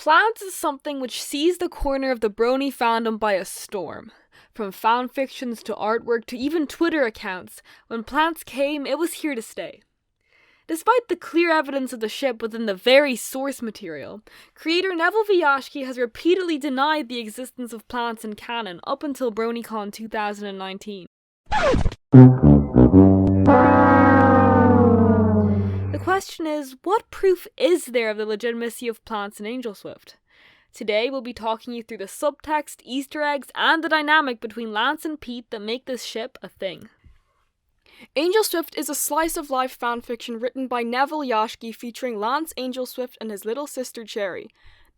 Plance is something which seized the corner of the brony fandom by a storm. From fanfictions to artwork to even Twitter accounts, when Plance came, it was here to stay. Despite the clear evidence of the ship within the very source material, creator Nevel Yashgi has repeatedly denied the existence of Plance in canon up until BronyCon 2019. The question is, what proof is there of the legitimacy of Plance in Angelswift? Today we'll be talking you through the subtext, Easter eggs, and the dynamic between Lance and Pete that make this ship a thing. Angelswift is a slice-of-life fanfiction written by Nevel Yashgi featuring Lance Angelswift and his little sister Cherry.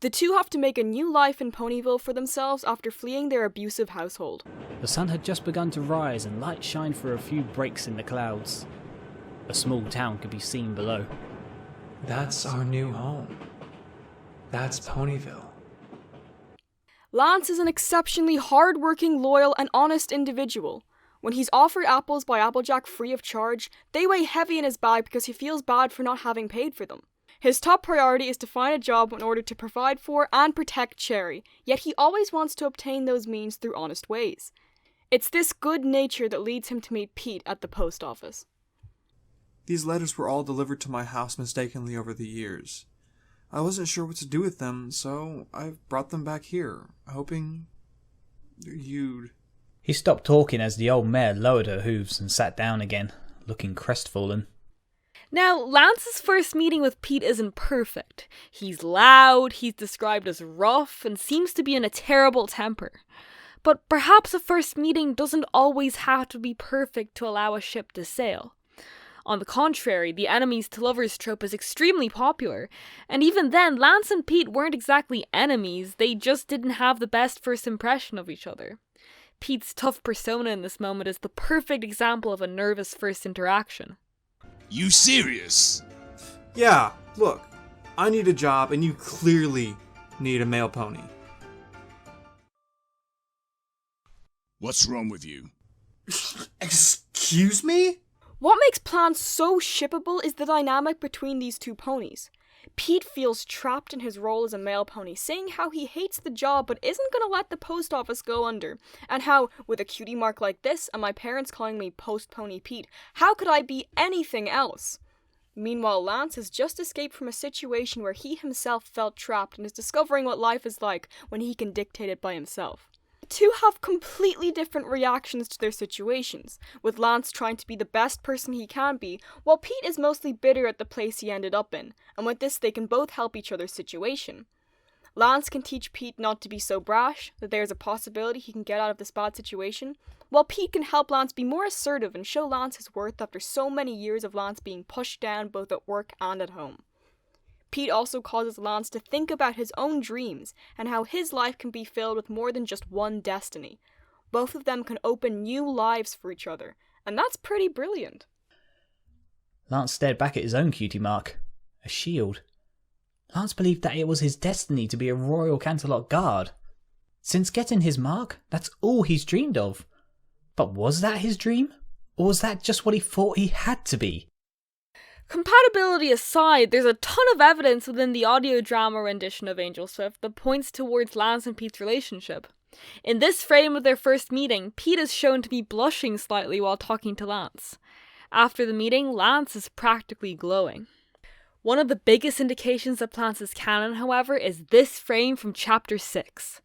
The two have to make a new life in Ponyville for themselves after fleeing their abusive household. The sun had just begun to rise and light shined through a few breaks in the clouds. A small town could be seen below. That's our new home. That's Ponyville. Lance is an exceptionally hard-working, loyal, and honest individual. When he's offered apples by Applejack free of charge, they weigh heavy in his bag because he feels bad for not having paid for them. His top priority is to find a job in order to provide for and protect Cherry, yet he always wants to obtain those means through honest ways. It's this good nature that leads him to meet Pete at the post office. These letters were all delivered to my house mistakenly over the years. I wasn't sure what to do with them, so I brought them back here, hoping you'd... He stopped talking as the old mare lowered her hooves and sat down again, looking crestfallen. Now, Lance's first meeting with Pete isn't perfect. He's loud, he's described as rough, and seems to be in a terrible temper. But perhaps a first meeting doesn't always have to be perfect to allow a ship to sail. On the contrary, the enemies to lovers trope is extremely popular, and even then, Lance and Pete weren't exactly enemies, they just didn't have the best first impression of each other. Pete's tough persona in this moment is the perfect example of a nervous first interaction. You serious? Yeah, look, I need a job and you clearly need a male pony. What's wrong with you? Excuse me? What makes Plance so shippable is the dynamic between these two ponies. Pete feels trapped in his role as a male pony, saying how he hates the job but isn't gonna let the post office go under, and how, with a cutie mark like this and my parents calling me Post Pony Pete, how could I be anything else? Meanwhile, Lance has just escaped from a situation where he himself felt trapped and is discovering what life is like when he can dictate it by himself. The two have completely different reactions to their situations, with Lance trying to be the best person he can be, while Pete is mostly bitter at the place he ended up in, and with this they can both help each other's situation. Lance can teach Pete not to be so brash, that there is a possibility he can get out of this bad situation, while Pete can help Lance be more assertive and show Lance his worth after so many years of Lance being pushed down both at work and at home. Pete also causes Lance to think about his own dreams and how his life can be filled with more than just one destiny. Both of them can open new lives for each other, and that's pretty brilliant. Lance stared back at his own cutie mark. A shield. Lance believed that it was his destiny to be a Royal Canterlot guard. Since getting his mark, that's all he's dreamed of. But was that his dream? Or was that just what he thought he had to be? Compatibility aside, there's a ton of evidence within the audio drama rendition of Angelswift that points towards Lance and Pete's relationship. In this frame of their first meeting, Pete is shown to be blushing slightly while talking to Lance. After the meeting, Lance is practically glowing. One of the biggest indications that Plance is canon, however, is this frame from Chapter 6.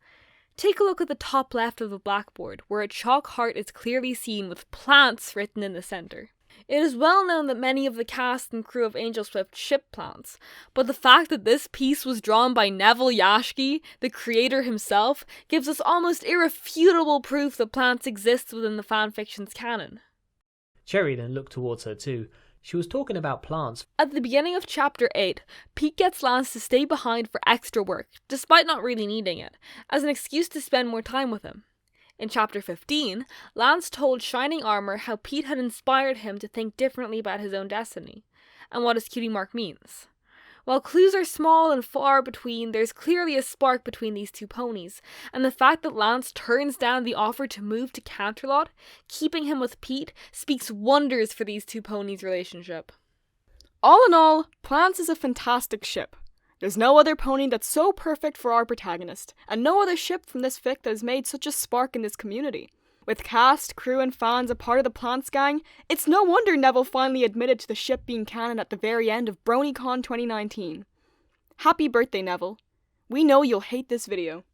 Take a look at the top left of the blackboard, where a chalk heart is clearly seen with Plance written in the centre. It is well known that many of the cast and crew of Angelswift ship Plance, but the fact that this piece was drawn by Nevel Yashgi, the creator himself, gives us almost irrefutable proof that Plance exists within the fanfiction's canon. Cherry then looked towards her too. She was talking about Plance. At the beginning of Chapter 8, Pete gets Lance to stay behind for extra work, despite not really needing it, as an excuse to spend more time with him. In Chapter 15, Lance told Shining Armor how Pete had inspired him to think differently about his own destiny, and what his cutie mark means. While clues are small and far between, there's clearly a spark between these two ponies, and the fact that Lance turns down the offer to move to Canterlot, keeping him with Pete, speaks wonders for these two ponies' relationship. All in all, Plance is a fantastic ship. There's no other pony that's so perfect for our protagonist, and no other ship from this fic that has made such a spark in this community. With cast, crew, and fans a part of the Plance gang, it's no wonder Nevel finally admitted to the ship being canon at the very end of BronyCon 2019. Happy birthday, Nevel. We know you'll hate this video.